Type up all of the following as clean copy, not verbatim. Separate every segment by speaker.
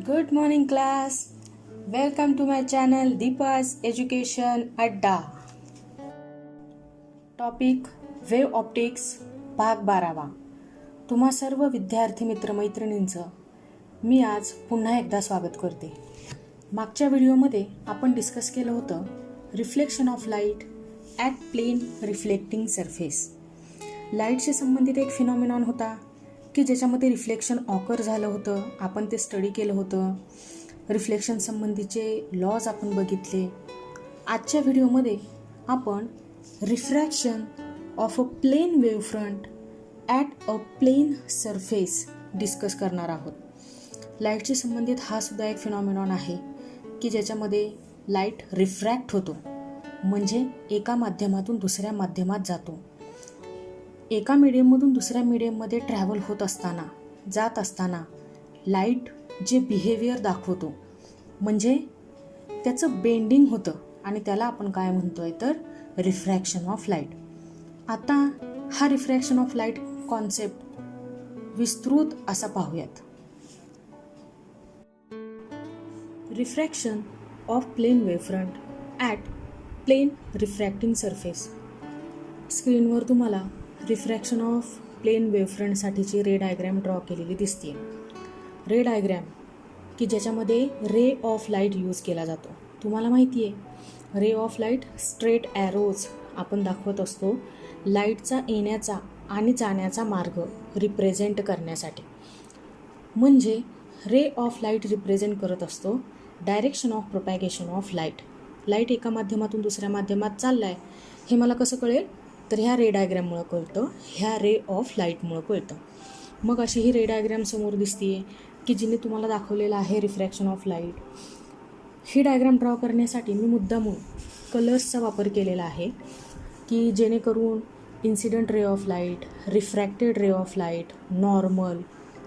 Speaker 1: Good morning class. Welcome to my channel Deepa's Education Adda. Topic wave optics भाग 12. तुम्हा सर्व विद्यार्थी मित्रमैत्रिणींचं मी आज पुन्हा एकदा स्वागत करते. मागच्या व्हिडिओमध्ये आपण डिस्कस केलं होतं reflection of light at plane reflecting surface. लाईटशी संबंधित एक फिनॉमिनॉन होता की ज्याच्यामध्ये रिफ्लेक्शन ऑकर झालं होतं. आपण ते स्टडी केलं होतं. रिफ्लेक्शन संबंधीचे लॉज आपण बघितले. आजच्या व्हिडिओमध्ये आपण refraction of a plane wave front at a plane surface discuss करणार आहोत. लाईटशी संबंधित हा सुद्धा एक फिनॉमिनॉन आहे की ज्याच्यामध्ये लाईट रिफ्रॅक्ट होतो, म्हणजे एका माध्यमातून दुसऱ्या माध्यमात जातो. एका मीडियममधून दुसऱ्या मीडियममध्ये ट्रॅव्हल होत असताना, जात असताना लाईट जे बिहेवियर दाखवतो म्हणजे त्याचं बेंडिंग होतं आणि त्याला आपण काय म्हणतोय तर रिफ्रॅक्शन ऑफ लाईट. आता हा रिफ्रॅक्शन ऑफ लाईट कॉन्सेप्ट विस्तृत असा पाहूयात. Refraction of plane wavefront at plane refracting surface. स्क्रीनवर तुम्हाला रिफ्रॅक्शन ऑफ प्लेन वेव्हफ्रंटसाठीची रे डायग्रॅम ड्रॉ केलेली दिसते. रे डायग्रॅम की ज्याच्यामध्ये रे ऑफ लाईट यूज केला जातो. तुम्हाला माहिती आहे रे ऑफ लाईट स्ट्रेट ॲरोज आपण दाखवत असतो लाईटचा येण्याचा आणि जाण्याचा मार्ग रिप्रेझेंट करण्यासाठी. म्हणजे रे ऑफ लाईट रिप्रेझेंट करत असतो direction of propagation of light. Light एका माध्यमातून दुसऱ्या माध्यमात चालला आहे हे मला कसं कळेल तर ह्या रे डायग्रॅममुळं कळतं, ह्या रे ऑफ लाईटमुळं कळतं. मग अशी ही रे डायग्रॅम समोर दिसते की जिने तुम्हाला दाखवलेलं आहे refraction of light. He diagram draw करण्यासाठी मी मुद्दामून कलर्सचा वापर केलेला आहे की जेणेकरून incident ray of light, refracted ray of light, normal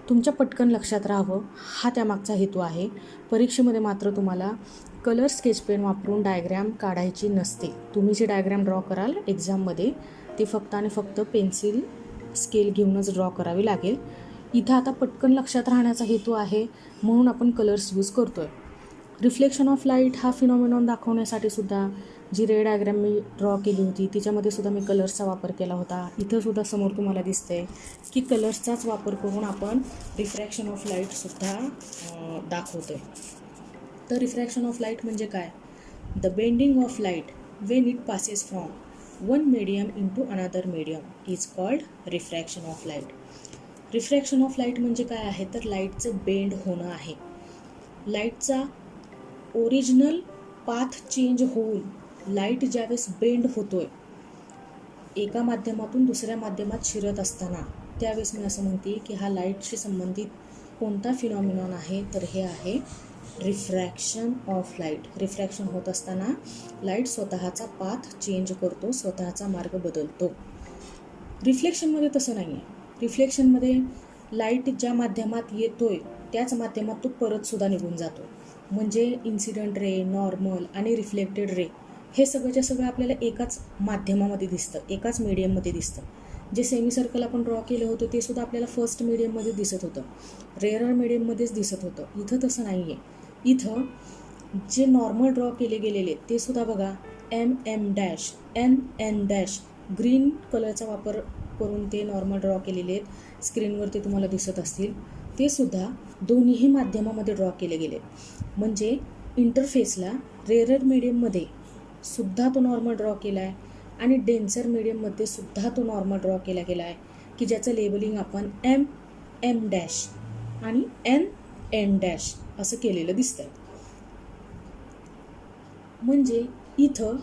Speaker 1: तुमच्या पटकन लक्षात राहावं, हा त्यामागचा हेतू आहे. परीक्षेमध्ये मात्र तुम्हाला कलर स्केच पेन वापरून डायग्रॅम काढायची नसते. तुम्ही जी डायग्रॅम ड्रॉ कराल एक्झाममध्ये ती फक्त आणि फक्त पेन्सिल स्केल घेऊनच ड्रॉ करावी लागेल. इथं आता पटकन लक्षात राहण्याचा हेतू आहे म्हणून आपण कलर्स यूज करतो आहे. रिफ्लेक्शन ऑफ लाईट हा फिनॉमिनॉन दाखवण्यासाठी सुद्धा जी रे डायग्रॅम मी ड्रॉ केली होती तिच्यामध्ये सुद्धा मी कलर्सचा वापर केला होता. इथं सुद्धा समोर तुम्हाला दिसतंय की कलर्सचाच वापर करून आपण रिफ्रॅक्शन ऑफ लाईटसुद्धा दाखवतो आहे. तर रिफ्रॅक्शन ऑफ लाईट म्हणजे काय? The bending of light Wien it passes from one medium into another medium is called refraction of light. Refraction of light म्हणजे काय आहे तर लाईटचं बेंड होणं आहे. लाईटचा ओरिजिनल पाथ चेंज होऊन लाईट ज्यावेळेस बेंड होतोय एका माध्यमातून दुसऱ्या माध्यमात शिरत असताना त्यावेळेस मी असं म्हणते की हा लाईटशी संबंधित कोणता फिनॉमिनॉन आहे तर हे आहे रिफ्रॅक्शन ऑफ लाईट. रिफ्रॅक्शन होत असताना लाईट स्वतःचा पाथ चेंज करतो, स्वतःचा मार्ग बदलतो. रिफ्लेक्शनमध्ये तसं नाही आहे. रिफ्लेक्शनमध्ये लाईट ज्या माध्यमात येतोय त्याच माध्यमात तो परतसुद्धा निघून जातो. म्हणजे इन्सिडंट रे, नॉर्मल आणि रिफ्लेक्टेड रे हे सगळंच्या सगळं आपल्याला एकाच माध्यमामध्ये दिसतं, एकाच मीडियममध्ये दिसतं. जे सेमी सर्कल आपण ड्रॉ केलं होतं ते सुद्धा आपल्याला फर्स्ट मीडियममध्ये दिसत होतं, रेअरर मीडियममध्येच दिसत होतं. इथं तसं नाही आहे. इथं जे नॉर्मल ड्रॉ केले गेलेले ते सुद्धा बघा MM dash NN dash green कलरचा वापर करून ते नॉर्मल ड्रॉ केलेले आहेत. स्क्रीनवरती तुम्हाला दिसत असतील ते सुद्धा दोन्हीही माध्यमामध्ये ड्रॉ केले गेले. म्हणजे इंटरफेसला रेअरर मीडियममध्ये सुद्धा तो नॉर्मल ड्रॉ केला आहे आणि डेन्सर मीडियममध्ये सुद्धा तो नॉर्मल ड्रॉ केला गेला आहे की ज्याचं लेबलिंग आपण MM डॅश आणि NN डॅश असं केलेलं दिसतं आहे. म्हणजे इथं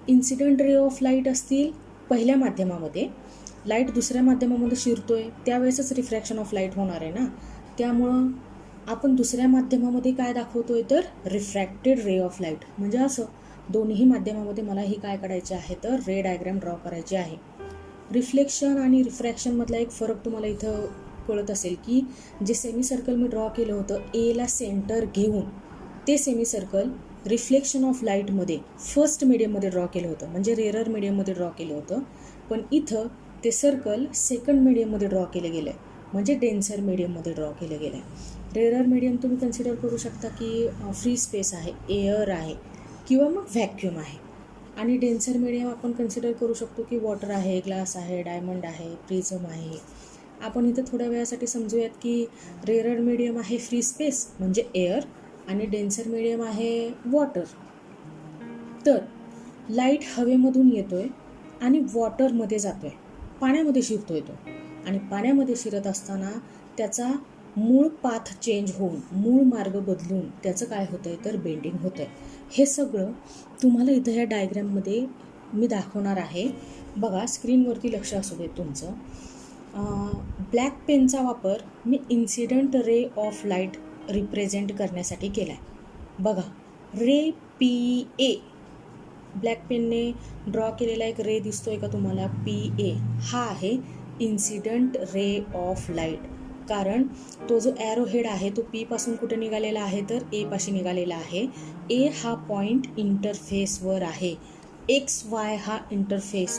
Speaker 1: इन्सिडंट रे ऑफ लाईट असतील पहिल्या माध्यमामध्ये, लाईट दुसऱ्या माध्यमामध्ये शिरतोय त्यावेळेसच रिफ्रॅक्शन ऑफ लाईट होणार आहे ना. त्यामुळं आपण दुसऱ्या माध्यमामध्ये काय दाखवतोय तर रिफ्रॅक्टेड रे ऑफ लाईट. म्हणजे असं दोन्ही माध्यमामध्ये मला ही काय काढायची आहे तर रे डायग्रॅम ड्रॉ करायची आहे. रिफ्लेक्शन आणि रिफ्रॅक्शनमधला एक फरक तुम्हाला इथं कळत असेल की जे सेमी सर्कल मी ड्रॉ केलं होतं एला सेंटर घेऊन ते सेमी सर्कल रिफ्लेक्शन ऑफ लाईटमध्ये फर्स्ट मीडियममध्ये ड्रॉ केलं होतं, म्हणजे रेअरर मीडियममध्ये ड्रॉ केलं होतं. पण इथं ते सर्कल सेकंड मीडियममध्ये ड्रॉ केलं गेलं आहे, म्हणजे डेन्सर मीडियममध्ये ड्रॉ केलं गेलं आहे. रेअर मीडियम तुम्ही कन्सिडर करू शकता की फ्री स्पेस आहे, एअर आहे किंवा मग व्हॅक्यूम आहे. आणि डेन्सर मीडियम आपण कन्सिडर करू शकतो की वॉटर आहे, ग्लास आहे, डायमंड आहे, प्रिझम आहे. आपण इथे थोड्या वेळासाठी समजूयात की रेअर मीडियम आहे फ्री स्पेस म्हणजे एअर आणि डेन्सर मीडियम आहे वॉटर. तर लाईट हवेमधून येतोय आणि वॉटरमध्ये जातोय, पाण्यामध्ये शिरतोय तो. आणि पाण्यामध्ये शिरत असताना त्याचा मूळ पाथ चेंज होऊन, मूळ मार्ग बदलून त्याचं काय होतंय तर बेंडिंग होतंय. हे सगळं तुम्हाला इथं ह्या डायग्रॅममध्ये मी दाखवणार आहे. बघा, स्क्रीनवरती लक्ष असू दे तुमचं. ब्लॅक पेनचा वापर मी incident ray of light represent करण्यासाठी केला आहे. बघा, रे PA ब्लॅक पेनने ड्रॉ केलेला एक रे दिसतोय का तुम्हाला, PA हा आहे इन्सिडंट रे ऑफ लाईट. कारण तो जो ॲरो हेड आहे तो P पासून कुठे निघालेला आहे तर A पाशी निघालेला आहे. A हा पॉईंट इंटरफेसवर आहे. XY हा इंटरफेस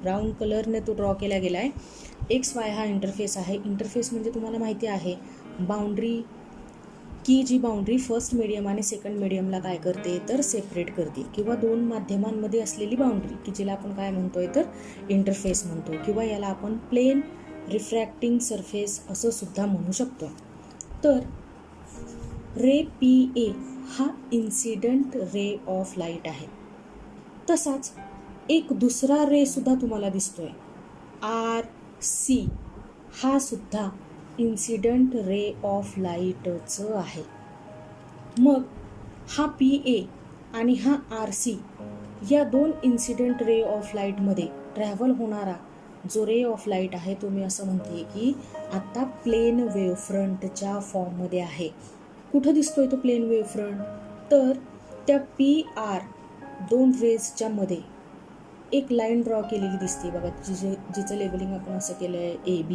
Speaker 1: ब्राऊन कलरने तो ड्रॉ केला गेला आहे. XY हा इंटरफेस आहे. इंटरफेस म्हणजे तुम्हाला माहिती आहे बाउंड्री, की जी बाउंड्री फर्स्ट मीडियम आणि सेकंड मीडियमला काय करते तर सेपरेट करते, किंवा दोन माध्यमांमध्ये असलेली बाउंड्री की जिला आपण काय म्हणतोय तर इंटरफेस म्हणतोय, किंवा याला आपण प्लेन रिफ्रॅक्टिंग सरफेस असं सुद्धा म्हणू शकतो. तर रे PA हा इन्सिडंट रे ऑफ लाईट आहे. तसाच एक दुसरा रे सुद्धा तुम्हाला दिसतोय, RC हा सुद्धा इन्सिडंट रे ऑफ लाईटचं आहे. मग हा PA आणि हा RC या दोन इन्सिडंट रे ऑफ लाईटमध्ये ट्रॅव्हल होणारा जो रे ऑफ लाईट आहे तो मी असं म्हणते की आता प्लेन वेव्हफ्रंटच्या फॉर्ममध्ये आहे. कुठं दिसतोय तो प्लेन वेव्हफ्रंट तर त्या PR दोन रेजच्या मध्ये एक लाईन ड्रॉ केलेली दिसते बघा, जिचं लेबलिंग आपण असं केलं आहे AB.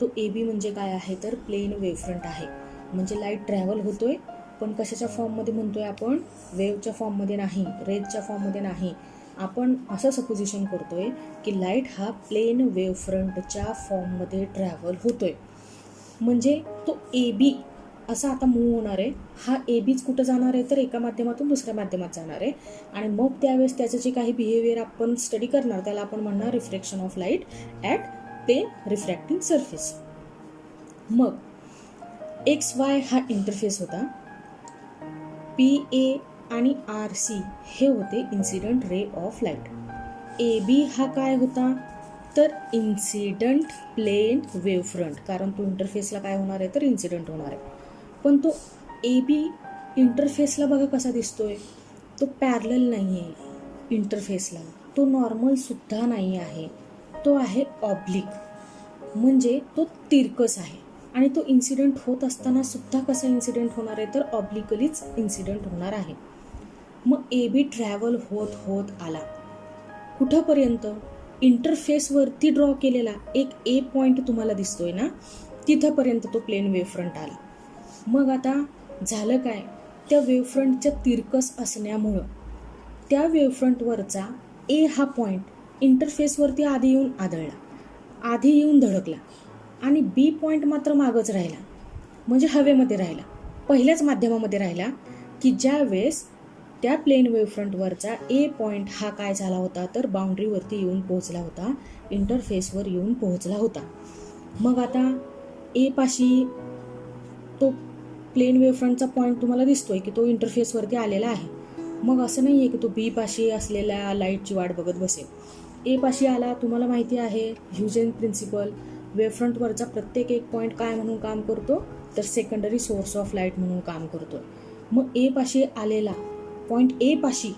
Speaker 1: तो AB म्हणजे काय आहे तर प्लेन वेव्हफ्रंट आहे. म्हणजे लाईट ट्रॅव्हल होतोय पण कशाच्या फॉर्ममध्ये म्हणतोय आपण, वेव्हच्या फॉर्ममध्ये नाही, रेजच्या फॉर्ममध्ये नाही. आपण असं सपोजिशन करतोय की लाईट हा प्लेन वेव्हफ्रंटच्या फॉर्ममध्ये ट्रॅव्हल होतोय. म्हणजे तो AB असा आता मूव्ह होणार आहे. हा ABच कुठं जाणार आहे तर एका माध्यमातून दुसऱ्या माध्यमात जाणार आहे. आणि मग त्यावेळेस त्याचं जे काही बिहेवियर आपण स्टडी करणार त्याला आपण म्हणणार reflection of light at plane refracting surface. मग XY हा इंटरफेस होता, PA आणि RC हे होते incident ray of light. AB हा काय होता तर इन्सिडंट प्लेन वेव्हफ्रंट, कारण तो इंटरफेसला काय होणार आहे तर इन्सिडंट होणार आहे. पण तो AB इंटरफेसला बघा कसा दिसतोय, तो पॅरलल नाही आहे इंटरफेसला, तो नॉर्मल सुद्धा नाही आहे, तो आहे ऑब्लिक, म्हणजे तो तिरकस आहे. आणि तो इन्सिडेंट होत असताना सुद्धा कसा इन्सिडेंट होणार आहे तर ऑब्लिकलीच इन्सिडेंट होणार आहे. मग AB ट्रॅव्हल होत होत आला कुठंपर्यंत, इंटरफेसवरती ड्रॉ केलेला एक A पॉईंट तुम्हाला दिसतोय ना, तिथंपर्यंत तो प्लेन वेव्हफ्रंट आला. मग आता झालं काय, त्या वेव्हफ्रंटच्या तिरकस असण्यामुळं त्या वेव्हफ्रंटवरचा A हा पॉईंट इंटरफेसवरती आधी येऊन धडकला आणि B पॉईंट मात्र मागच राहिला, म्हणजे हवेमध्ये राहिला, पहिल्याच माध्यमामध्ये राहिला. की ज्या वेळेस त्या प्लेन वेव्हफ्रंटवरचा A पॉईंट हा काय झाला होता तर बाउंड्रीवरती येऊन पोहोचला होता, इंटरफेसवर येऊन पोहोचला होता. मग आता A पाशी तो प्लेन वेव्हफ्रंटचा पॉईंट तुम्हाला दिसतोय की तो इंटरफेसवरती आलेला आहे. मग असं नाही आहे की तो B पाशी असलेल्या लाईटची वाट बघत बसेल. A पाशी आला, तुम्हाला माहिती आहे ह्युजेन प्रिन्सिपल, वेव्हफ्रंटवरचा प्रत्येक एक पॉईंट काय म्हणून काम करतो तर सेकंडरी सोर्स ऑफ लाईट म्हणून काम करतो. मग A पाशी आलेला पॉईंट A पाशी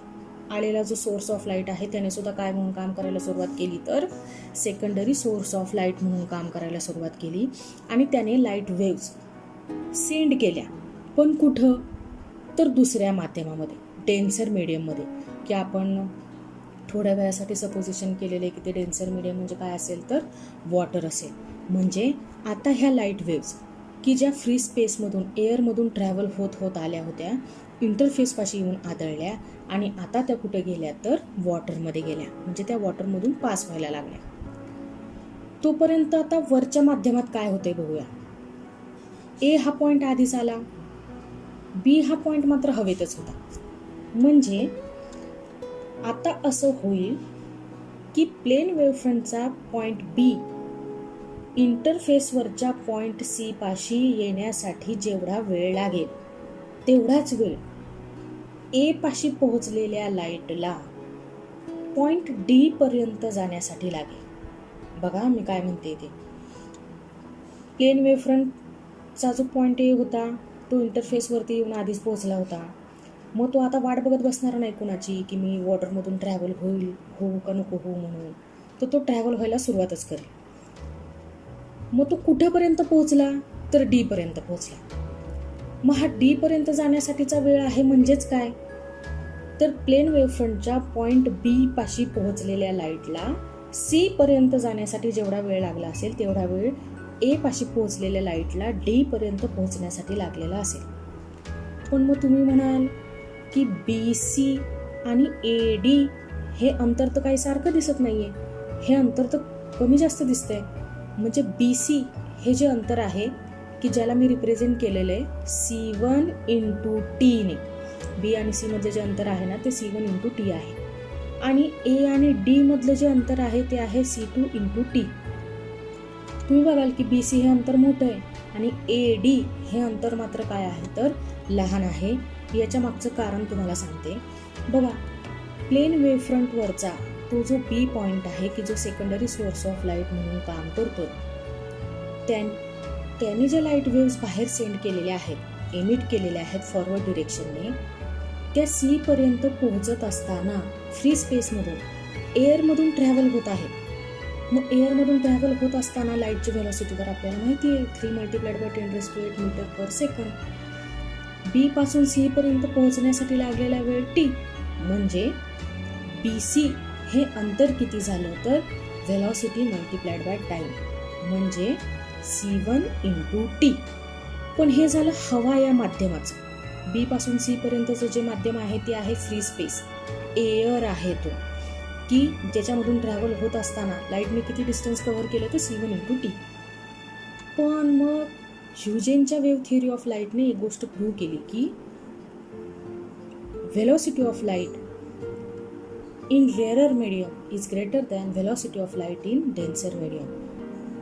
Speaker 1: आलेला जो सोर्स ऑफ लाईट आहे त्याने सुद्धा काय म्हणून काम करायला सुरुवात केली तर सेकंडरी सोर्स ऑफ लाईट म्हणून काम करायला सुरुवात केली. आणि त्याने लाईट वेव्ज सेंड केल्या, पण कुठं तर दुसऱ्या माध्यमामध्ये, डेन्सर मीडियममध्ये, की आपण थोड्या वेळासाठी सपोजिशन केलेले की ते डेन्सर मीडियम म्हणजे काय असेल तर वॉटर असेल. म्हणजे आता ह्या लाईट वेव्ज की ज्या फ्री स्पेसमधून एअरमधून ट्रॅव्हल होत आल्या होत्या, इंटरफेसपाशी येऊन आदळल्या आणि आता त्या कुठे गेल्या तर वॉटरमध्ये गेल्या, म्हणजे त्या वॉटरमधून पास व्हायला लागल्या. तोपर्यंत आता वरच्या माध्यमात काय होते बघूया. ए हा पॉईंट आधीच आला, बी हा पॉईंट मात्र हवेतच होता. म्हणजे आता असं होईल की प्लेन वेव्हफ्रंटचा पॉईंट बी इंटरफेसवरच्या पॉईंट सी पाशी येण्यासाठी जेवढा वेळ लागेल तेवढाच वेळ ए पाशी पोहोचलेल्या लाईटला पॉईंट डी पर्यंत जाण्यासाठी लागेल. बघा मी काय म्हणते ते. प्लेन वेव्हफ्रंटचा जो पॉईंट ए होता तो इंटरफेसवरती येऊन आधीच पोहोचला होता. मग तो आता वाट बघत बसणार नाही कुणाची की मी वॉटरमधून ट्रॅव्हल होऊ का नको होऊ म्हणून. तर तो ट्रॅव्हल व्हायला सुरुवातच करेल. मग तो कुठेपर्यंत पोहोचला तर डी पर्यंत पोहोचला. मग हा डी पर्यंत जाण्यासाठीचा वेळ आहे म्हणजेच काय, तर प्लेन वेव्हफ्रंटच्या पॉईंट बी पाशी पोहोचलेल्या लाईटला सी पर्यंत जाण्यासाठी जेवढा वेळ लागला असेल तेवढा वेळ ए पाशी पोहोचलेल्या लाईटला डी पर्यंत पोहोचण्यासाठी लागलेला असेल. पण मग तुम्ही म्हणाल की बी सी आणि ए डी हे अंतर तर काही सारखं दिसत नाहीये, हे अंतर तर कमी जास्त दिसतंय. म्हणजे बी सी हे जे अंतर आहे की ज्याला मी रिप्रेझेंट केलेलं आहे C1 इंटू टीने, बी आणि सी मधलं जे अंतर आहे ना ते C1 इंटू टी आहे. आणि ए आणि डी मधलं जे अंतर आहे ते आहे C2 इंटू टी. तुम्ही बघाल की बी सी हे अंतर मोठं आहे आणि ए डी हे अंतर मात्र काय आहे तर लहान आहे. याच्या मागचं कारण तुम्हाला सांगते. बघा, प्लेन वेव्हफ्रंटवरचा तो जो बी पॉईंट आहे की जो सेकंडरी सोर्स ऑफ लाईट म्हणून काम करतो, त्याने ज्या लाईट वेव्स बाहेर सेंड केलेल्या आहेत, एमिट केलेल्या आहेत फॉरवर्ड डिरेक्शनने, त्या सी पर्यंत पोहोचत असताना फ्री स्पेसमधून एअरमधून ट्रॅव्हल होत आहे. मग एअरमधून ट्रॅव्हल होत असताना लाईटची व्हेलॉसिटी तर आपल्याला माहिती आहे 3 × 10⁻⁸ मीटर पर सेकंड. बी पासून सी पर्यंत पोहोचण्यासाठी लागलेला वेळ टी. म्हणजे बी सी हे अंतर किती झालं तर व्हेलॉसिटी मल्टिप्लाइड बाय टाइम, म्हणजे C1 इंटू टी. पण हे झालं हवा या माध्यमाचं. बी पासून सी पर्यंतचं जे माध्यम आहे ते आहे फ्री स्पेस, एअर आहे तो, की ज्याच्यामधून ट्रॅव्हल होत असताना लाईटने किती डिस्टन्स कव्हर केलं तर C1 इंटू टी. पण मग ह्युजेनच्या वेव्ह थिअरी ऑफ लाईटने एक गोष्ट प्रूव्ह केली की velocity of light in rarer medium is greater than velocity of light in denser medium.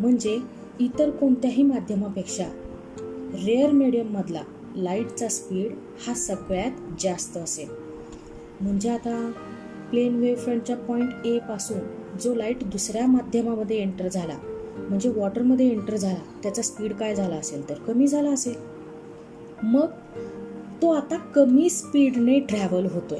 Speaker 1: म्हणजे इतर कोणत्याही माध्यमापेक्षा रेअर मीडियममधला लाईटचा स्पीड हा सगळ्यात जास्त असेल. म्हणजे आता प्लेन वेव्हफ्रंटच्या पॉईंट ए पासून जो लाईट दुसऱ्या माध्यमामध्ये एंटर झाला, म्हणजे वॉटरमध्ये एंटर झाला, त्याचा स्पीड काय झाला असेल तर कमी झाला असेल. मग तो आता कमी स्पीडने ट्रॅव्हल होतोय.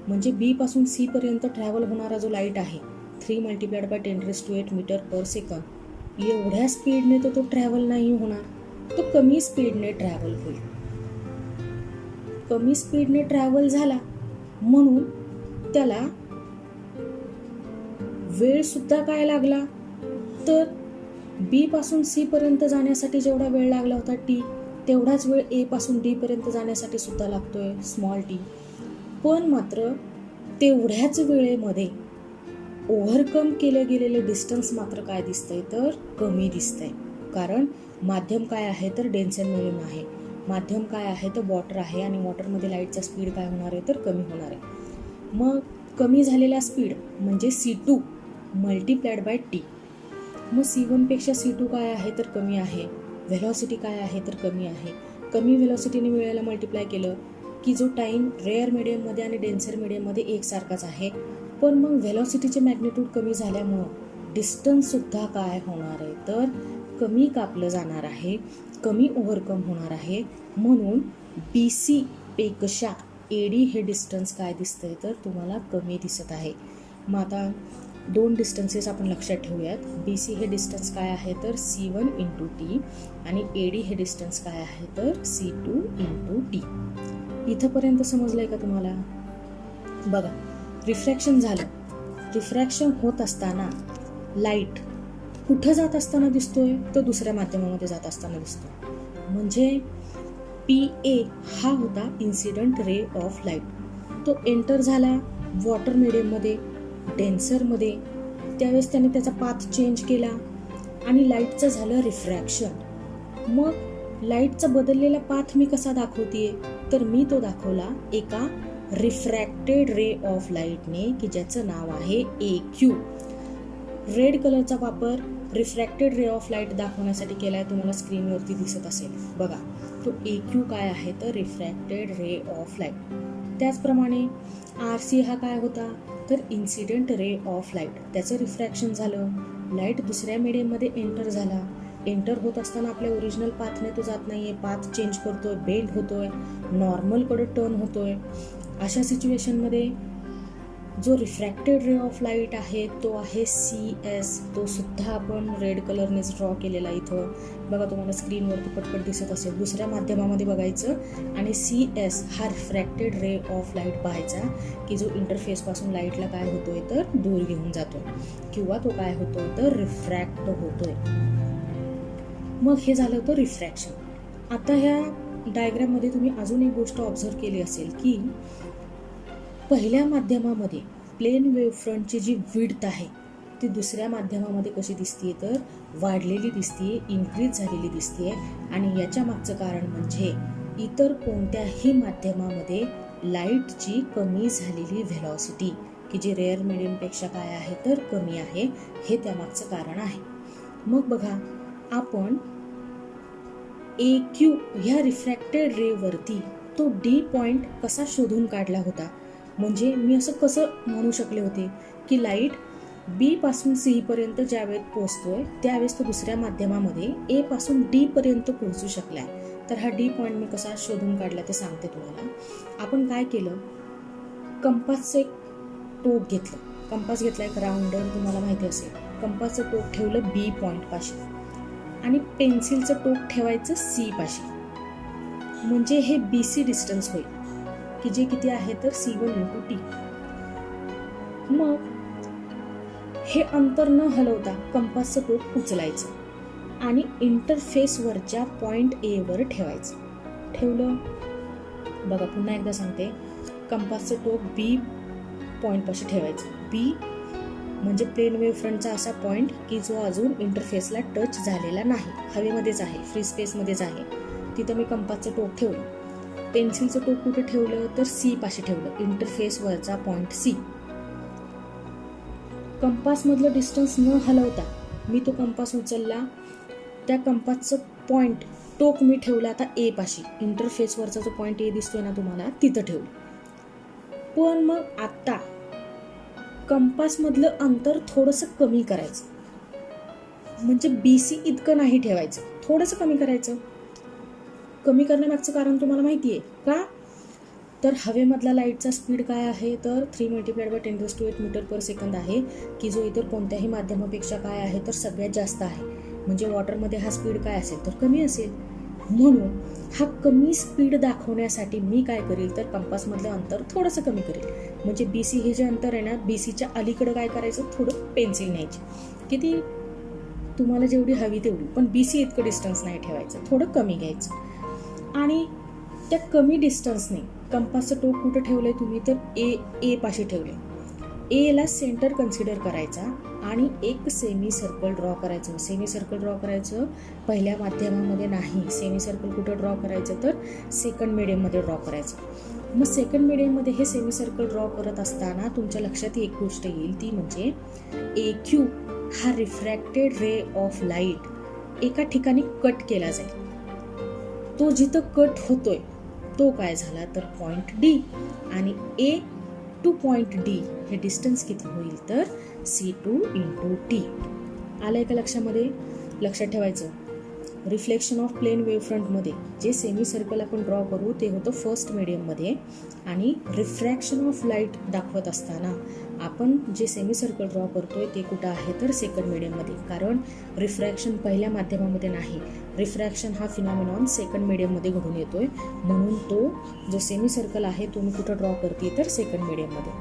Speaker 1: म्हणजे बी पासून सी पर्यंत ट्रॅव्हल होणारा जो लाईट आहे 3 × 10⁸ मीटर पर सेकंड, एवढ्या स्पीडने तो ट्रॅव्हल नाही होणार, तो कमी स्पीडने ट्रॅव्हल होईल. कमी स्पीडने ट्रॅव्हल झाला म्हणून त्याला वेळ सुद्धा काय लागला तर बी पासून सी पर्यंत जाण्यासाठी जेवढा वेळ लागला होता टी, तेवढाच वेळ ए पासून डी पर्यंत जाण्यासाठी सुद्धा लागतोय स्मॉल टी. पण मात्र तेवढ्याच वेळेमध्ये ओव्हरकम केलं गेलेलं डिस्टन्स मात्र काय दिसतंय तर कमी दिसतंय. कारण माध्यम काय आहे तर डेन्सर मीडियम आहे, माध्यम काय आहे तर वॉटर आहे, आणि वॉटरमध्ये लाईटचा स्पीड काय होणार आहे तर कमी होणार आहे. मग कमी झालेला स्पीड म्हणजे C2 मल्टिप्लाइड बाय टी. मग C1 पेक्षा C2 काय आहे तर कमी आहे, व्हेलॉसिटी काय आहे तर कमी आहे. कमी व्हेलॉसिटीने वेळेला मल्टिप्लाय केलं की जो टाईम रेअर मीडियममध्ये आणि डेन्सर मीडियममध्ये एकसारखाच आहे, पण मग व्हेलॉसिटीचे मॅग्निट्यूड कमी झाल्यामुळं डिस्टन्ससुद्धा काय होणार आहे तर कमी कापलं जाणार आहे, कमी ओव्हरकम होणार आहे. म्हणून बी सी पेक्षा ए डी हे डिस्टन्स काय दिसतंय तर तुम्हाला कमी दिसत आहे. मग आता 2 डिस्टन्सेस आपण लक्षात ठेवूयात. बी सी हे डिस्टन्स काय आहे तर C1 इंटू टी आणि ए डी हे डिस्टन्स काय आहे तर C2 इंटू टी. इथंपर्यंत समजलंय का तुम्हाला? बघा, रिफ्रॅक्शन झालं. रिफ्रॅक्शन होत असताना लाईट कुठं जात असताना दिसतोय तर दुसऱ्या माध्यमामध्ये जात असताना दिसतोय. म्हणजे PA हा होता इन्सिडंट रे ऑफ लाईट. तो एंटर झाला वॉटर मीडियममध्ये, डेन्सरमध्ये, त्यावेळेस त्याने त्याचा पाथ चेंज केला आणि लाईटचं झालं रिफ्रॅक्शन. मग लाईटचा बदललेला पाथ मी कसा दाखवतेय, तर मी तो दाखवला एका रिफ्रॅक्टेड रे ऑफ लाईटने की ज्याचं नाव आहे AQ. रेड कलरचा वापर रिफ्रॅक्टेड रे ऑफ लाईट दाखवण्यासाठी केलाय, तुम्हाला स्क्रीनवरती दिसत असेल बघा. तो AQ काय आहे तर रिफ्रॅक्टेड रे ऑफ लाईट. त्याचप्रमाणे RC हा काय होता तर इन्सिडेंट रे ऑफ लाईट. त्याचं रिफ्रॅक्शन झालं, लाईट दुसऱ्या मीडियममध्ये एंटर झाला. एंटर होत असताना आपल्या ओरिजिनल पाथने तो जात नाहीये, पाथ चेंज करतोय, बेंड होतोय, नॉर्मलकडे टर्न होतोय. अशा सिच्युएशनमध्ये जो रिफ्रॅक्टेड रे ऑफ लाईट आहे तो आहे CS. तो सुद्धा आपण रेड कलरनेच ड्रॉ केलेला इथं बघा, तुम्हाला स्क्रीनवरती पटपट दिसत असेल. दुसऱ्या माध्यमामध्ये बघायचं आणि CS हा रिफ्रॅक्टेड रे ऑफ लाईट पाहायचा की जो इंटरफेसपासून लाईटला काय होतोय तर दूर घेऊन जातोय किंवा तो काय होतोय तर रिफ्रॅक्ट होतोय. मग हे झालं होतं रिफ्रॅक्शन. आता ह्या डायग्राममध्ये तुम्ही अजून एक गोष्ट ऑब्झर्व केली असेल की पहिल्या माध्यमामध्ये प्लेन वेव्हफ्रंटची जी विड्थ आहे ती दुसऱ्या माध्यमामध्ये कशी दिसतीये तर वाढलेली दिसतीये, इन्क्रीज झालेली दिसतीये. आणि याच्या मागचं कारण म्हणजे इतर कोणत्याही माध्यमामध्ये लाईटची कमी झालेली व्हेलॉसिटी की जी रेअर मीडियमपेक्षा काय आहे तर कमी आहे, हे त्यामागचं कारण आहे. मग बघा, आपण AQ ह्या रिफ्रॅक्टेड रेवरती तो D पॉइंट कसा शोधून काढला होता. म्हणजे मी असं कसं म्हणू शकले होते की लाईट B पासून C पर्यंत ज्यावेळेस पोहोचतोय त्यावेळेस तो दुसऱ्या माध्यमामध्ये A पासून D पर्यंत पोहोचू शकलाय. तर हा D पॉइंट मी कसा शोधून काढला ते सांगते तुम्हाला. आपण काय केलं, कंपासचं एक टोक घेतलं. कंपास घेतला एक राऊंडर, तुम्हाला माहिती असेल. कंपासचं टोक ठेवलं B पॉइंट पाशी आणि पेन्सिलचं टोक ठेवायचं C पाशी. म्हणजे हे BC डिस्टन्स होईल की जे किती आहे तर C1 × T. मग हे अंतर न हलवता कंपासचं टोक उचलायचं आणि इंटरफेसवरच्या पॉइंट A वर ठेवायचं. ठेवलं बघा, पुन्हा एकदा सांगते. कंपासचं टोक B पॉइंटपाशी ठेवायचं. B म्हणजे प्लेन वेव्ह फ्रंटचा असा पॉइंट की जो अजून इंटरफेसला टच झालेला नाही, हवेमध्येच आहे, फ्री स्पेसमध्येच आहे. तिथं मी कंपासचं टोक ठेवलं. पेन्सिलचं टोक कुठे ठेवलं तर C पाशी ठेवलं, इंटरफेसवरचा पॉइंट C. कंपासमधलं डिस्टन्स न हलवता मी तो कंपास उचलला. त्या कंपासचं पॉइंट टोक मी ठेवला आता A पाशी, इंटरफेसवरचा जो पॉइंट A दिसतोय ना तुम्हाला तिथं ठेवलं. पण मग आता कंपासमधलं अंतर थोडंसं कमी करायचं. म्हणजे BC इतकं नाही ठेवायचं, थोडंसं कमी करायचं. कमी करण्यामागचं कारण तुम्हाला माहिती आहे का, तर हवेमधला लाईटचा स्पीड काय आहे तर 3 × 10⁸ मीटर पर सेकंद आहे की जो इतर कोणत्याही माध्यमापेक्षा काय आहे तर सगळ्यात जास्त आहे. म्हणजे वॉटरमध्ये हा स्पीड काय असेल तर कमी असेल. म्हणून हा कमी स्पीड दाखवण्यासाठी मी काय करेल तर कंपासमधलं अंतर थोडंसं कमी करेल. म्हणजे BC हे जे अंतर आहे ना, BCच्या अलीकडं काय करायचं, थोडं पेन्सिल न्यायची. किती तुम्हाला जेवढी हवी तेवढी, पण BC इतकं डिस्टन्स नाही ठेवायचं, थोडं कमी घ्यायचं. आणि त्या कमी डिस्टन्सने कंपासचं टोक कुठं ठेवलंय तुम्ही तर A पाशी ठेवले. A ला सेंटर कन्सिडर करायचा आणि एक सेमी सर्कल ड्रॉ करायचं. सेमी सर्कल ड्रॉ करायचं पहिल्या माध्यमामध्ये नाही. सेमी सर्कल कुठं ड्रॉ करायचं तर सेकंड मीडियममध्ये ड्रॉ करायचं. मग सेकंड मीडियममध्ये हे सेमी सर्कल ड्रॉ करत असताना तुमच्या लक्षात एक गोष्ट येईल, ती म्हणजे AQ हा रिफ्रॅक्टेड रे ऑफ लाईट एका ठिकाणी कट केला जाईल. तो जिथं कट होतोय तो काय झाला तर पॉइंट D. आणि A टू पॉइंट D हे डिस्टन्स किती होईल तर C2 × T. आलंय का लक्षामध्ये? लक्षात ठेवायचं, रिफ्लेक्शन ऑफ प्लेन वेव्हफ्रंटमध्ये जे सेमी सर्कल आपण ड्रॉ करू ते होतं फर्स्ट मीडियममध्ये. आणि रिफ्रॅक्शन ऑफ लाईट दाखवत असताना आपण जे सेमी सर्कल ड्रॉ करतोय ते कुठं आहे तर सेकंड मीडियममध्ये. कारण रिफ्रॅक्शन पहिल्या माध्यमामध्ये नाही, रिफ्रॅक्शन हा फिनॉमिनॉन सेकंड मीडियममध्ये घडून येतोय. म्हणून तो जो सेमी सर्कल आहे तो मी कुठं ड्रॉ करते तर सेकंड मीडियममध्ये.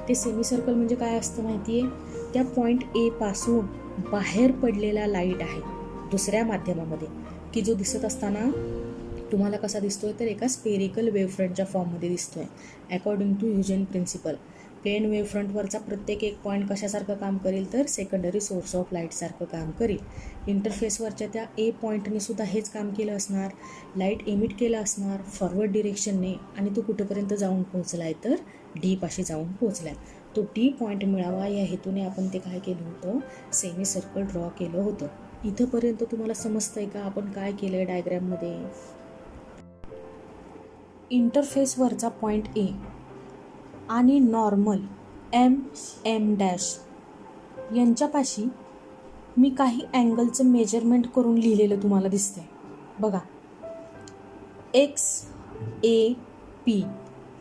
Speaker 1: ते सेमी सर्कल म्हणजे काय असतं माहिती आहे, त्या पॉईंट A पासून बाहेर पडलेला लाईट आहे दुसऱ्या माध्यमामध्ये की जो दिसत असताना तुम्हाला कसा दिसतोय तर एका स्पेरिकल वेव्हफ्रंटच्या फॉर्ममध्ये दिसतोय अकॉर्डिंग टू ह्युजेन प्रिन्सिपल. प्लेन वेव्हफ्रंटवरचा प्रत्येक एक पॉईंट कशासारखं काम करेल तर सेकंडरी सोर्स ऑफ लाईटसारखं काम करेल. इंटरफेसवरच्या त्या ए पॉईंटने सुद्धा हेच काम केलं असणार, लाईट एमिट केलं असणार फॉरवर्ड डिरेक्शनने आणि तो कुठंपर्यंत जाऊन पोहोचला आहे तर डी पाशी जाऊन पोहोचला आहे. तो डी पॉईंट मिळावा या हेतूने आपण ते काय केलं होतं, सेमी सर्कल ड्रॉ केलं होतं. इथंपर्यंत तुम्हाला समजतंय का आपण काय केलं आहे डायग्रॅममध्ये? इंटरफेसवरचा पॉईंट ए आणि नॉर्मल एम डॅश यांच्यापाशी मी काही अँगलचं मेजरमेंट करून लिहिलेलं तुम्हाला दिसतंय बघा. XAP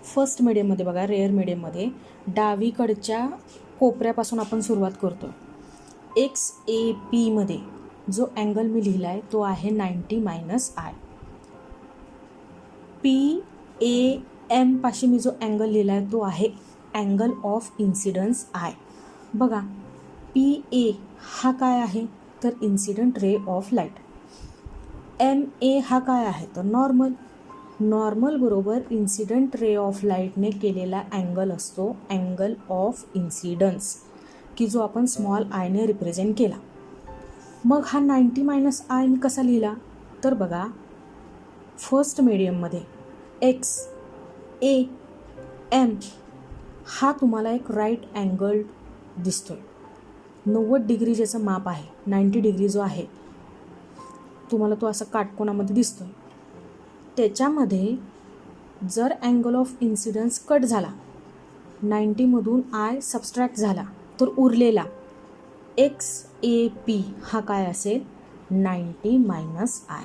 Speaker 1: फर्स्ट मीडियममध्ये बघा, रेअर मीडियममध्ये डावीकडच्या कोपऱ्यापासून आपण सुरुवात करतो. XAP मध्ये जो अँगल मी लिहिला आहे तो आहे 90 - I. PAM पाशी मी जो अँगल लिहिला आहे तो आहे अँगल ऑफ इन्सिडन्स I. बघा PA हा काय आहे तर incident ray of light. MA हा काय आहे तर नॉर्मल बरोबर इन्सिडंट रे ऑफ लाईटने केलेला अँगल असतो अँगल ऑफ इन्सिडन्स, की जो आपण स्मॉल आयने रिप्रेझेंट केला. मग हा 90 - I मी कसा लिहिला तर बघा, फर्स्ट मीडियममध्ये XAM हा तुम्हाला एक राईट अँगल दिसतोय. 90 डिग्री ज्याचं माप आहे, 90 डिग्री जो आहे तुम्हाला तो असा काटकोनामध्ये दिसतोय. त्याच्यामध्ये जर अँगल ऑफ इन्सिडन्स कट झाला, 90मधून I सबस्ट्रॅक्ट झाला, तर उरलेला XAP हा काय असेल 90 - I.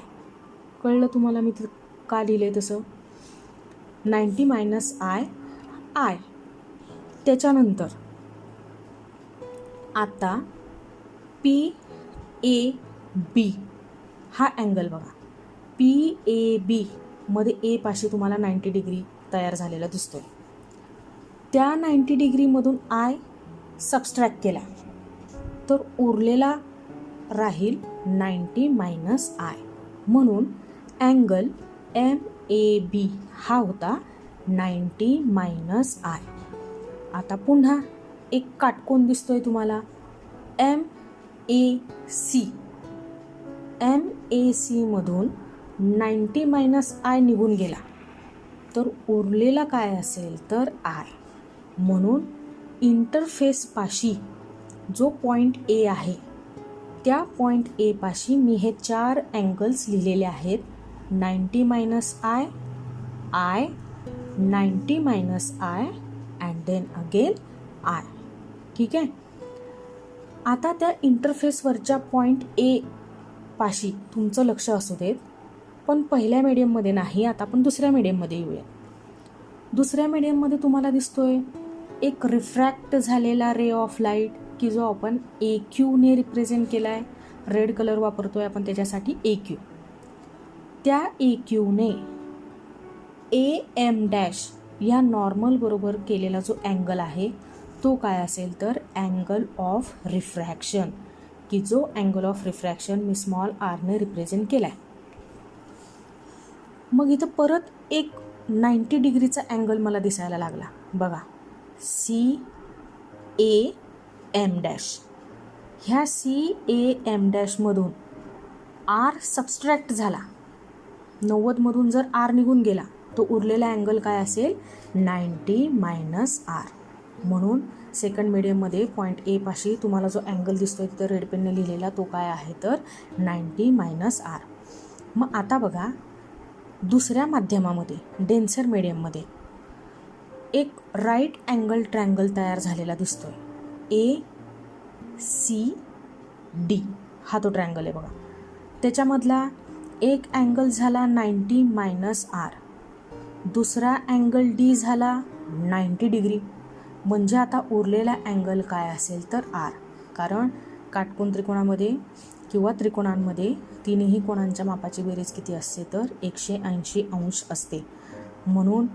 Speaker 1: कळलं तुम्हाला मी का लिहिलं आहे तसं? 90 - I. त्याच्यानंतर आता PAB हा अँगल बघा. PAB मध्ये ए पाशी तुम्हाला 90 डिग्री तयार झालेला दिसतोय. त्या 90 डिग्रीमधून I सबस्ट्रॅक्ट केला तर उरलेला राहील 90 - I. म्हणून अँगल MAB हा होता 90 - I. आता पुन्हा एक काटकोन दिसतोय तुम्हाला MAC मधून 90 - I निघून गेला तर उरलेला काय असेल तर I. म्हणून इंटरफेसपाशी जो पॉईंट A आहे त्या पॉईंट A पाशी मी हे 4 अँगल्स लिहिलेले आहेत. 90 - I, 90 - I and then again I. ठीक आहे. आता त्या इंटरफेसवरच्या पॉईंट A पाशी तुमचं लक्ष असू देत, पण पहिल्या मीडियममध्ये नाही. आता आपण दुसऱ्या मीडियममध्ये येऊया. दुसऱ्या मीडियममध्ये तुम्हाला दिसतोय एक रिफ्रॅक्ट झालेला रे ऑफ लाईट, की जो आपण AQने रिप्रेझेंट केला आहे. रेड कलर वापरतोय आपण त्याच्यासाठी AQ. त्या AQने AM डॅश या नॉर्मल बरोबर केलेला जो अँगल आहे तो काय असेल तर अँगल ऑफ रिफ्रॅक्शन, की जो अँगल ऑफ रिफ्रॅक्शन मी स्मॉल आरने रिप्रेझेंट केला आहे. मग इथं परत एक 90 डिग्रीचा अँगल मला दिसायला लागला बघा. CAM dash. ह्या CAM डॅशमधून R सबस्ट्रॅक्ट झाला, 90मधून जर R निघून गेला तो उरलेला अँगल काय असेल 90 - R. म्हणून सेकंड मीडियममध्ये पॉईंट A पाशी तुम्हाला जो अँगल दिसतोय तिथं रेड पेनने लिहिलेला तो काय आहे तर 90 - R. मग आता बघा दुसऱ्या माध्यमामध्ये डेन्सर मीडियममध्ये एक राईट अँगल ट्रँगल तयार झालेला दिसतोय. ACD हा तो ट्रँगल आहे बघा. त्याच्यामधला एक अँगल झाला 90 - R, दुसरा अँगल D झाला 90 डिग्री. म्हणजे आता उरलेला अँगल काय असेल तर R. कारण काटकोन त्रिकोणामध्ये किंवा त्रिकोणांमध्ये तिन्ही कोणांच्या मापाची बेरीज किती असते तर 180 अंश असते. म्हणून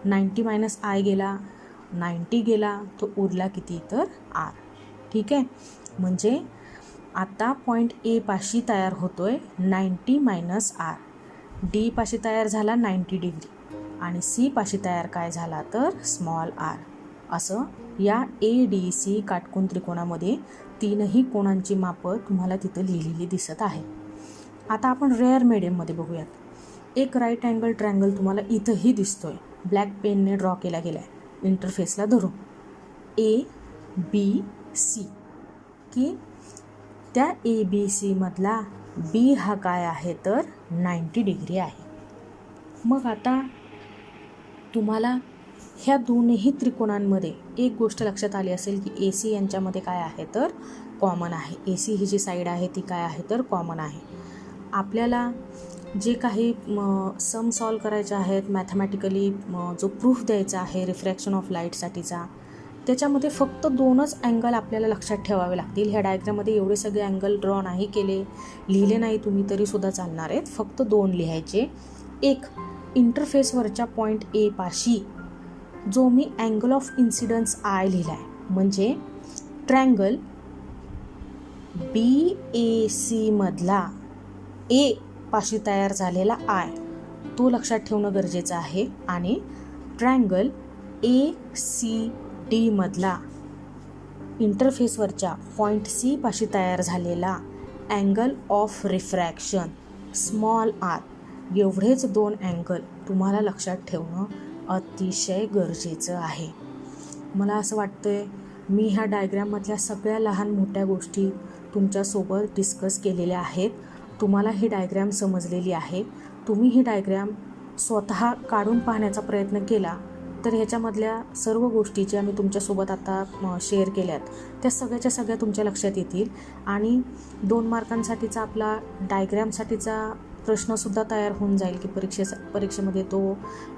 Speaker 1: 90 - I गेला, 90 गेला, तो उरला किती तर R. ठीक आहे. म्हणजे आता पॉईंट A पाशी तयार होतोय 90 - R, D पाशी तयार झाला 90 डिग्री आणि C पाशी तयार काय झाला तर स्मॉल R. असं या ADC काटकोन त्रिकोणामध्ये तीनही कोणांची मापं तुम्हाला तिथं लिहिलेली दिसत आहे. आता आपण रेअर मीडियममध्ये बघूयात. एक राईट अँगल ट्रायंगल तुम्हाला इथंही दिसतोय, ब्लॅक पेनने ड्रॉ केला गेला आहे इंटरफेसला धरून ABC, की त्या ABC मधला B हा काय आहे तर 90 डिग्री आहे. मग आता तुम्हाला ह्या दोन्ही त्रिकोणांमध्ये एक गोष्ट लक्षात आली असेल की AC यांच्यामध्ये काय आहे तर कॉमन आहे. AC ही जी साईड आहे ती काय आहे तर कॉमन आहे. आपल्याला जे काही सम सॉल्व करायचे आहेत मॅथमॅटिकली, जो प्रूफ द्यायचा आहे रिफ्रॅक्शन ऑफ लाईटसाठीचा, त्याच्यामध्ये फक्त 2च अँगल आपल्याला लक्षात ठेवावे लागतील. ह्या डायग्राममध्ये एवढे सगळे अँगल ड्रॉ नाही केले, लिहिले नाही तुम्ही तरीसुद्धा चालणार आहेत. फक्त 2 लिहायचे. एक, इंटरफेसवरच्या पॉईंट A पाशी जो मी अँगल ऑफ इन्सिडन्स I लिहिला आहे, म्हणजे ट्रायंगल BAC मधला A पाशी तयार झालेला I तो लक्षात ठेवणं गरजेचं आहे. आणि ट्रायंगल ACD मधला इंटरफेसवरच्या पॉईंट C पाशी तयार झालेला angle of refraction small r, एवढेच 2 अँगल तुम्हाला लक्षात ठेवणं अतिशय गरजेचं आहे. मला असं वाटतंय मी ह्या डायग्राममधल्या सगळ्या लहान मोठ्या गोष्टी तुमच्यासोबत डिस्कस केलेल्या आहेत. तुम्हाला ही डायग्राम समजलेली आहे. तुम्ही ही डायग्राम स्वतः काढून पाहण्याचा प्रयत्न केला तर ह्याच्यामधल्या सर्व गोष्टी ज्या मी तुमच्यासोबत आता शेअर केल्यात त्या सगळ्याच्या सगळ्या तुमच्या लक्षात येतील. आणि 2 मार्कांसाठीचा आपला डायग्रामसाठीचा प्रश्नसुद्धा तयार होऊन जाईल की परीक्षेमध्ये तो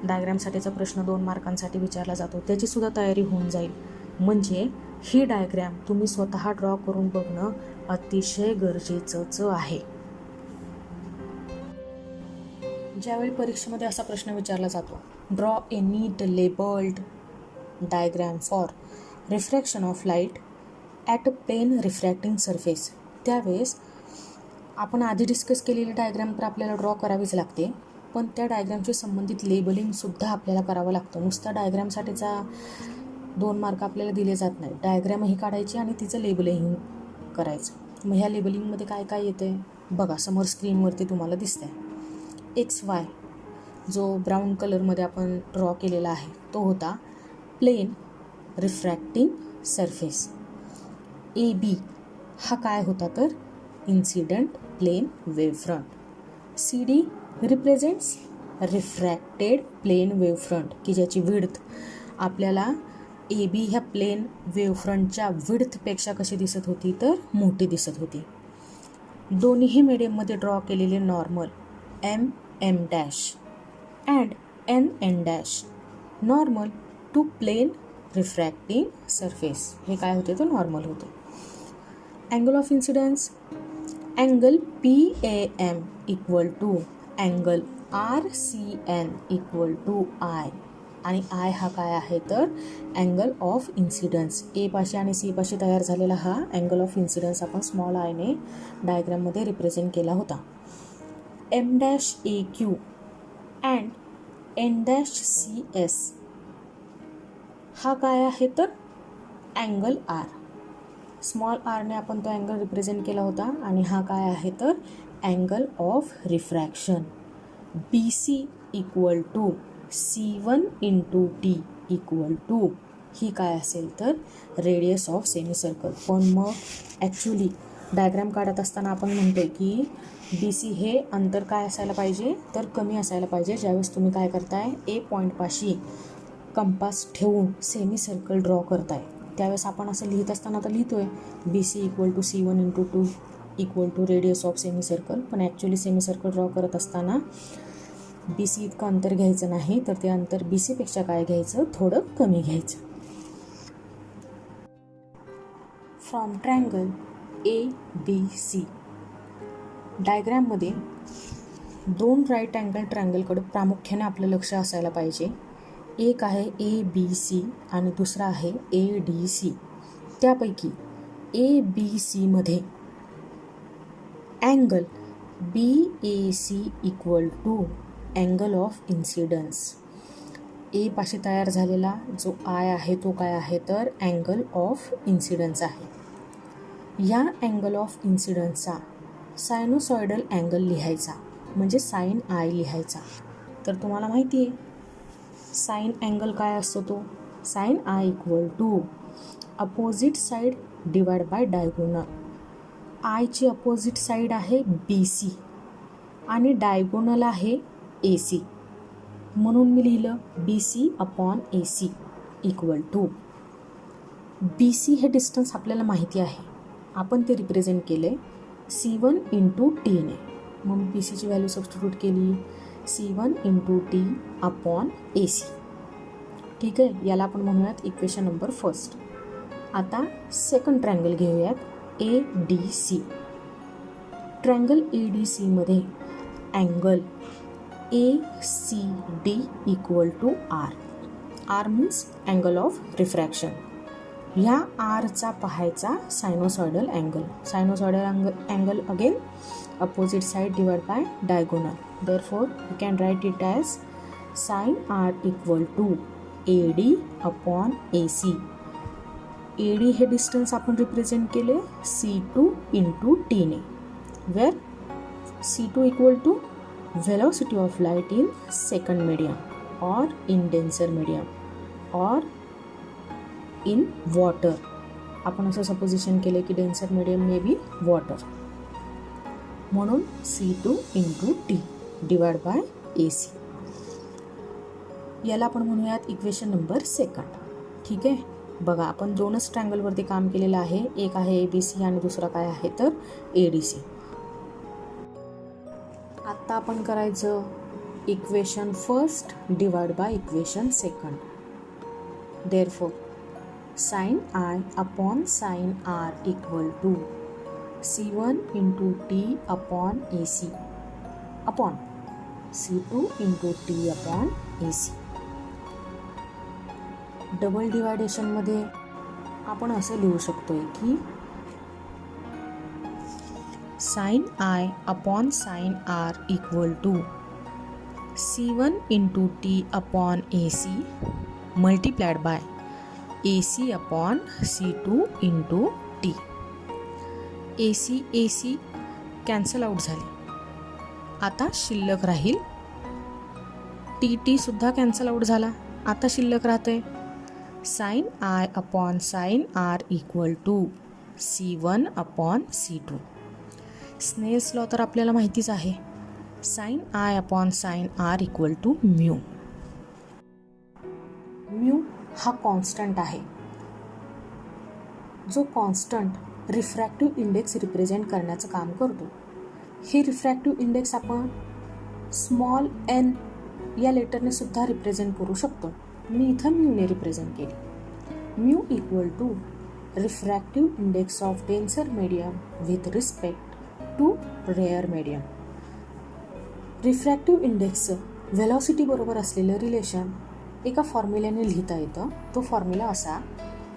Speaker 1: डायग्रामसाठीचा प्रश्न 2 मार्कांसाठी विचारला जातो, त्याचीसुद्धा तयारी होऊन जाईल. म्हणजे ही डायग्राम तुम्ही स्वतः ड्रॉ करून बघणं अतिशय गरजेचंच आहे. ज्यावेळी परीक्षेमध्ये असा प्रश्न विचारला जातो, draw a neat labelled diagram for refraction of light at a plane refracting surface, त्यावेळेस आपण आधी डिस्कस केलेली डायग्राम तर आपल्याला ड्रॉ करावीच लागते, पण त्या डायग्रामशी संबंधित लेबलिंगसुद्धा आपल्याला करावं लागतं. नुसता डायग्रामसाठीचा 2 मार्क आपल्याला दिले जात नाही. डायग्रामही काढायची आणि तिचं लेबलिंग करायचं. मग ह्या लेबलिंगमध्ये काय काय येते बघा, समोर स्क्रीनवरती तुम्हाला दिसतंय. XY जो ब्राऊन कलरमध्ये आपण ड्रॉ केलेला आहे तो होता प्लेन रिफ्रॅक्टिंग सरफेस. AB हा काय होता तर incident plane wavefront. CD represents refracted plane wavefront, की ज्याची विड्थ आपल्याला AB ह्या प्लेन वेव्हफ्रंटच्या विड्थपेक्षा कशी दिसत होती तर मोठी दिसत होती. दोन्ही मीडियममध्ये ड्रॉ केलेले normal MM dash and NN dash normal to plane refracting surface, हे काय होते तर नॉर्मल होते. Angle of incidence angle PAM equal to angle RCN equal to I, आणि I हा काय आहे तर अँगल ऑफ इन्सिडन्स. A पाशी आणि C पाशी तयार झालेला हा अँगल ऑफ इन्सिडन्स आपण स्मॉल I ने डायग्राममध्ये रिप्रेझेंट केला होता. M-AQ अँड N-CS हा काय आहे तर अँगल R. स्मॉल r ने आपण तो अँगल रिप्रेझेंट केला होता, आणि हा काय आहे तर angle of refraction. BC equal to C1 into D equal to ही काय असेल तर रेडियस ऑफ सेमीसर्कल. पण मग ॲक्च्युली डायग्राम काढत असताना आपण म्हणतो की BC हे अंतर काय असायला पाहिजे तर कमी असायला पाहिजे. ज्यावेळेस तुम्ही काय करताय A पॉईंटपाशी कंपास ठेवून सेमीसर्कल ड्रॉ करताय त्यावेळेस आपण असं लिहित असताना तर लिहितोय BC equal to C1 into 2 equal to radius of semicircle, पण ॲक्च्युली सेमीसर्कल ड्रॉ करत असताना BC इतकं अंतर घ्यायचं नाही तर ते अंतर BCपेक्षा काय घ्यायचं थोडं कमी घ्यायचं. फ्रॉम ट्रायंगल ABC डायग्राममध्ये 2 राईट अँगल ट्रायंगलकडे प्रामुख्याने आपलं लक्ष असायला पाहिजे. एक आहे ABC आणि दुसरा आहे ADC. त्यापैकी ABC मध्ये angle BAC equal to angle of incidence. A पाशी तयार झालेला जो आय आहे तो काय आहे तर अँगल ऑफ इन्सिडन्स आहे. या अँगल ऑफ इन्सिडन्सचा सायनोसॉइडल अँगल लिहायचा म्हणजे साइन आय लिहायचा. तर तुम्हाला माहिती आहे साइन अँगल काय असतो तो sine I equal to opposite side divide by diagonal. आयची अपोजिट साईड आहे बी सी आणि डायगोनल आहे ए सी, म्हणून मी लिहिलं B C upon A C equal to B C हे डिस्टन्स आपल्याला माहिती आहे, आपण ते रिप्रेझेंट केले C1 इंटू टीने. मग बी सीची व्हॅल्यू सबस्टिट्यूट केली C1 into t upon A C. ठीक आहे, याला आपण म्हणूयात इक्वेशन नंबर फर्स्ट. आता सेकंड ट्रँगल घेऊयात A D C. Triangle A D सीमध्ये angle A C D equal to r. R means angle of refraction. ह्या आरचा पाहायचा sinusoidal angle. Sinusoidal angle again opposite side divide by diagonal. Therefore we can write it as sine R equal to A D upon A C. A D हे distance आपण represent केले C2 into टीने, where C2 equal to velocity of light in second medium or in denser medium or in water. आपण असं supposition केले की denser medium may be water, म्हणून C2 into T divide by A C. याला आपण म्हणूयात equation number second. ठीक आहे, बघा आपण दोनच ट्रँगलवरती काम केलेलं आहे. एक आहे ए बी सी आणि दुसरा काय आहे तर ए डी सी. आत्ता आपण करायचं equation first divide by equation second. Therefore sine I upon sine R equal to C1 into t upon A C upon C2 into t upon A C. Double डिवायडेशनमध्ये आपण असं लिहू शकतोय की sine I upon sine R equal to C1 into t upon A C multiplied by A C upon C2 into t. A C cancel out झाले. आता शिल्लक राहील टी सुद्धा कॅन्सल आउट झाला. आता शिल्लक राहते sine I upon sine R equal to C1 upon C2. Snell's law तर आपल्याला माहितीच आहे, sine I upon sine R equal to mu. Mu हा कॉन्स्टंट आहे, जो कॉन्स्टंट रिफ्रॅक्टिव्ह इंडेक्स रिप्रेझेंट करण्याचं काम करतो. हे रिफ्रॅक्टिव्ह इंडेक्स आपण स्मॉल एन या लेटरने सुद्धा रिप्रेझेंट करू शकतो. मी इथं म्यूने रिप्रेझेंट केली. Mu equal to refractive index of denser medium with respect to rare medium. Refractive इंडेक्सचं व्हेलॉसिटी बरोबर असलेलं रिलेशन एका फॉर्म्युल्याने लिहिता येतं. तो फॉर्म्युला असा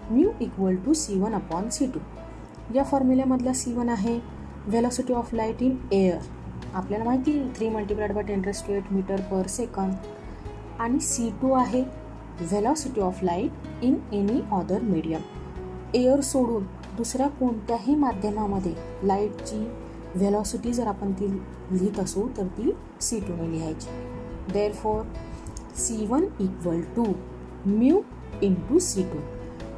Speaker 1: mu equal to C1 upon C2. या फॉर्म्युल्यामधला C1 आहे velocity of light in air. आपल्याला माहिती 3 multiplied by 10⁸ metre per second. आणि C2 आहे velocity of light in any other medium. Air सोडून दुसऱ्या कोणत्याही माध्यमामध्ये लाईटची व्हेलॉसिटी जर आपण ती लिहित असू तर ती C2ने लिहायची. Therefore C1 equal to mu into C2.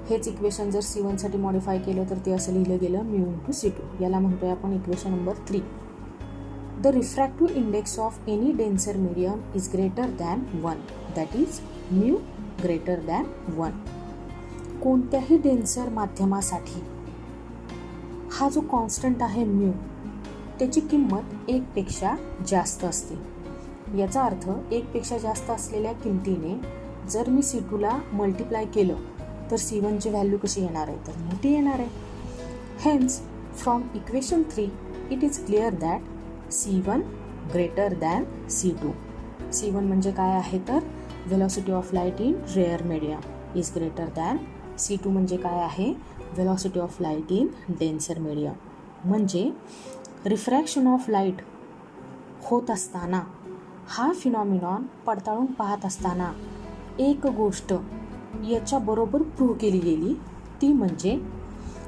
Speaker 1: हेच इक्वेशन जर C1साठी मॉडिफाय केलं तर ते असं लिहिलं गेलं म्यू इंटू C2. याला म्हणतोय आपण equation number 3. The refractive index of any denser medium is greater than 1, that is mu greater than 1. कोणत्याही डेन्सर माध्यमासाठी हा जो कॉन्स्टंट आहे म्यू त्याची किंमत 1 पेक्षा जास्त असते. याचा अर्थ 1 पेक्षा जास्त असलेल्या किमतीने जर मी C2ला मल्टिप्लाय केलं तर C1ची व्हॅल्यू कशी येणार आहे तर मोठी येणार आहे. Hence from equation 3 it is clear that C1 greater than C2. C1 म्हणजे काय आहे तर velocity of light in rare medium is greater than C2 म्हणजे काय आहे velocity of light in denser medium. म्हणजे रिफ्रॅक्शन ऑफ लाईट होत असताना हा फिनॉमिनॉन पडताळून पाहत असताना एक गोष्ट याच्याबरोबर प्रूव्ह केली गेली, ती म्हणजे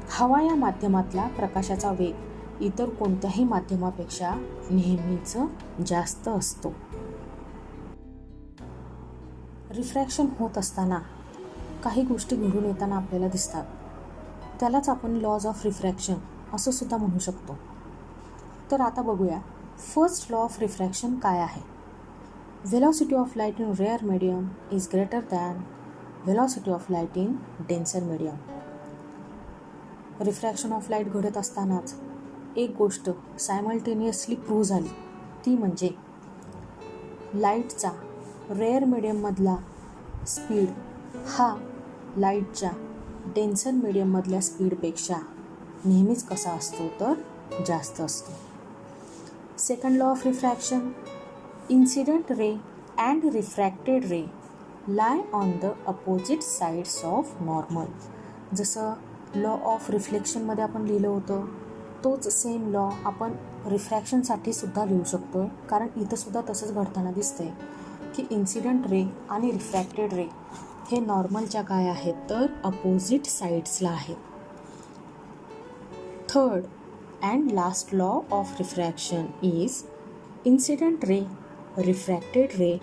Speaker 1: हवा या माध्यमातला प्रकाशाचा वेग इतर कोणत्याही माध्यमापेक्षा नेहमीच जास्त असतो. रिफ्रॅक्शन होत असताना काही गोष्टी घडून येताना आपल्याला दिसतात. त्यालाच आपण लॉज ऑफ रिफ्रॅक्शन असं सुद्धा म्हणू शकतो. तर आता बघूया फर्स्ट लॉ ऑफ रिफ्रॅक्शन काय आहे. Velocity of light in rare medium is greater than velocity of light in denser medium. Refraction of light घडत असतानाच एक गोष्ट सायमल्टेनियसली प्रूव्ह झाली, ती म्हणजे लाईटचा रेअर मीडियममधला स्पीड हा लाईटच्या डेन्सर मीडियममधल्या स्पीडपेक्षा नेहमीच कसा असतो तर जास्त असतो. Second law of refraction, incident ray and refracted ray lie on the opposite sides of normal. जसं लॉ ऑफ रिफ्लेक्शनमध्ये आपण लिहिलं होतं, तोच सेम लॉ आपण रिफ्रॅक्शनसाठी सुद्धा लिहू शकतो आहे. कारण इथं सुद्धा तसंच घडताना दिसतंय की इन्सिडेंट रे आणि रिफ्रॅक्टेड रे हे नॉर्मलच्या काय आहेत तर अपोजिट साईड्सला आहेत. Third and last law of refraction is incident ray, refracted ray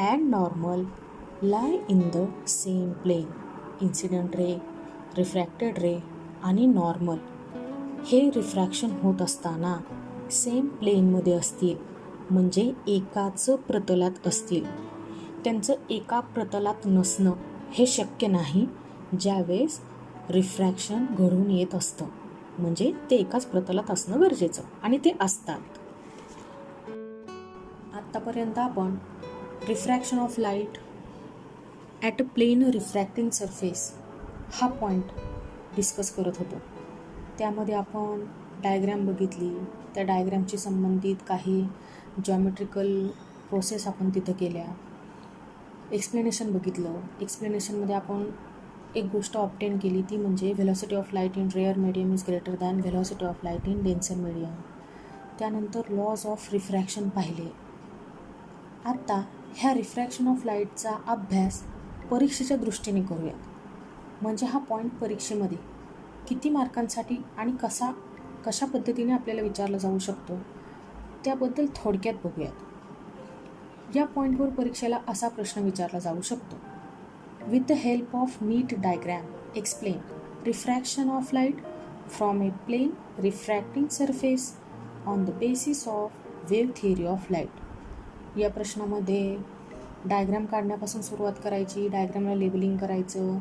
Speaker 1: and normal lie in the same plane. Incident ray, refracted ray आणि नॉर्मल हे रिफ्रॅक्शन होत असताना सेम प्लेनमध्ये असतील, म्हणजे एकाच प्रतलात असतील. त्यांचं एका प्रतलात नसणं हे शक्य नाही ज्यावेळेस रिफ्रॅक्शन घडून येत असतं. म्हणजे ते एकाच प्रतलात असणं गरजेचं आणि ते असतात. आत्तापर्यंत आपण refraction of light at a plane refracting surface हा पॉईंट डिस्कस करत होतो. त्यामध्ये आपण डायग्रॅम बघितली, त्या डायग्रॅमशी संबंधित काही जॉमेट्रिकल प्रोसेस आपण तिथं केल्या, एक्सप्लेनेशन बघितलं. एक्सप्लेनेशनमध्ये आपण एक गोष्ट ऑब्टेन केली, ती म्हणजे velocity of light in rare medium is greater than velocity of light in denser medium. त्यानंतर लॉज ऑफ रिफ्रॅक्शन पाहिले. आता ह्या रिफ्रॅक्शन ऑफ लाईटचा अभ्यास परीक्षेच्या दृष्टीने करूयात. म्हणजे हा पॉईंट परीक्षेमध्ये किती मार्कांसाठी आणि कशा पद्धतीने आपल्याला विचारला जाऊ शकतो त्याबद्दल थोडक्यात बघूयात. या पॉईंटवर परीक्षेला असा प्रश्न विचारला जाऊ शकतो, with the help of neat diagram explain refraction of light from a plane refracting surface on the basis of wave theory of light. या प्रश्नामध्ये डायग्राम काढण्यापासून सुरुवात करायची, डायग्रामला लेबलिंग करायचं,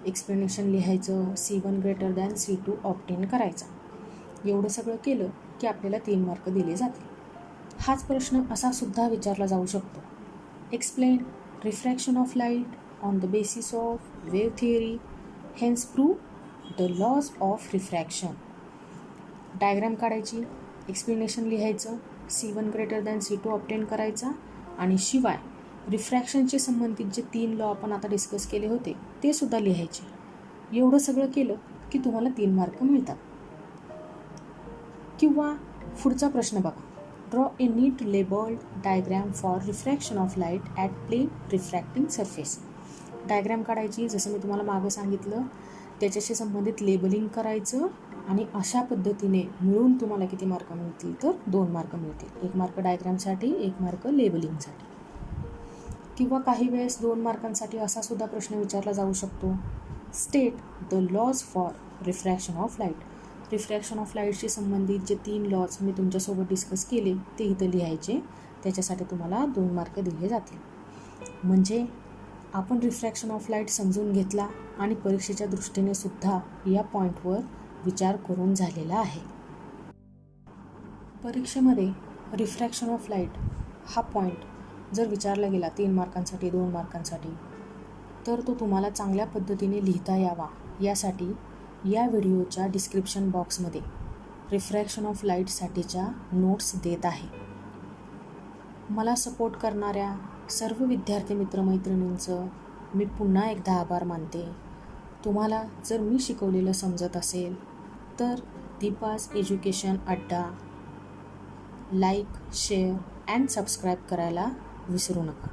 Speaker 1: एक्सप्लेनेशन लिहायचं, C1 greater than C2 obtain करायचा. एवढं सगळं केलं की आपल्याला 3 मार्क दिले जातील. हाच प्रश्न असा सुद्धा विचारला जाऊ शकतो, explain refraction of light on the basis of wave theory, hence prove the laws of refraction. Diagram काढायची, एक्सप्लेनेशन लिहायचं, C1 greater than C2 obtain करायचा आणि शिवाय रिफ्रॅक्शनशी संबंधित जे 3 लॉ आपण आता डिस्कस केले होते ते सुद्धा लिहायचे. एवढं सगळं केलं की तुम्हाला 3 मार्क मिळतात. किंवा पुढचा प्रश्न बघा, draw a neat labelled diagram for refraction of light at plane refracting surface. Diagram काढायची, जसं मी तुम्हाला मागं सांगितलं त्याच्याशी संबंधित लेबलिंग करायचं आणि अशा पद्धतीने मिळून तुम्हाला किती मार्क मिळतील तर 2 मार्क मिळतील. 1 मार्क डायग्रॅमसाठी, 1 मार्क लेबलिंगसाठी. किंवा काही वेळेस 2 मार्कांसाठी असा सुद्धा प्रश्न विचारला जाऊ शकतो, state the laws for refraction of light. Refraction of लाईटशी संबंधित जे 3 लॉज मी तुमच्यासोबत डिस्कस केले ते इथं लिहायचे. त्याच्यासाठी तुम्हाला 2 मार्क दिले जातील. म्हणजे आपण रिफ्रॅक्शन ऑफ लाईट समजून घेतला आणि परीक्षेच्या दृष्टीने सुद्धा या पॉईंटवर विचार करून झालेला आहे. परीक्षेमध्ये रिफ्रॅक्शन ऑफ लाईट हा पॉईंट जर विचारला गेला 3 मार्कांसाठी, 2 मार्कांसाठी, तर तो तुम्हाला चांगल्या पद्धतीने लिहिता यावा यासाठी या व्हिडिओच्या डिस्क्रिप्शन बॉक्समध्ये रिफ्रॅक्शन ऑफ लाईटसाठीच्या नोट्स देत आहे. मला सपोर्ट करणाऱ्या सर्व विद्यार्थी मित्रमैत्रिणींचं मी पुन्हा एकदा आभार मानते. तुम्हाला जर मी शिकवलेलं समजत असेल तर दीपाज एज्युकेशन अड्डा लाईक, शेअर अँड सबस्क्राईब करायला विसरू नका.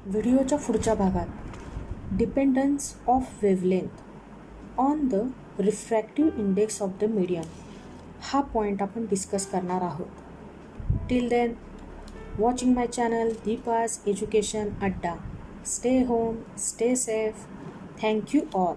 Speaker 1: व्हिडिओच्या पुढच्या भागात dependence of wavelength on the refractive index of the medium हा पॉईंट आपण डिस्कस करणार आहोत. टिल देन वॉचिंग माय चॅनल दीपास एज्युकेशन अड्डा. Stay home, stay safe. Thank you all.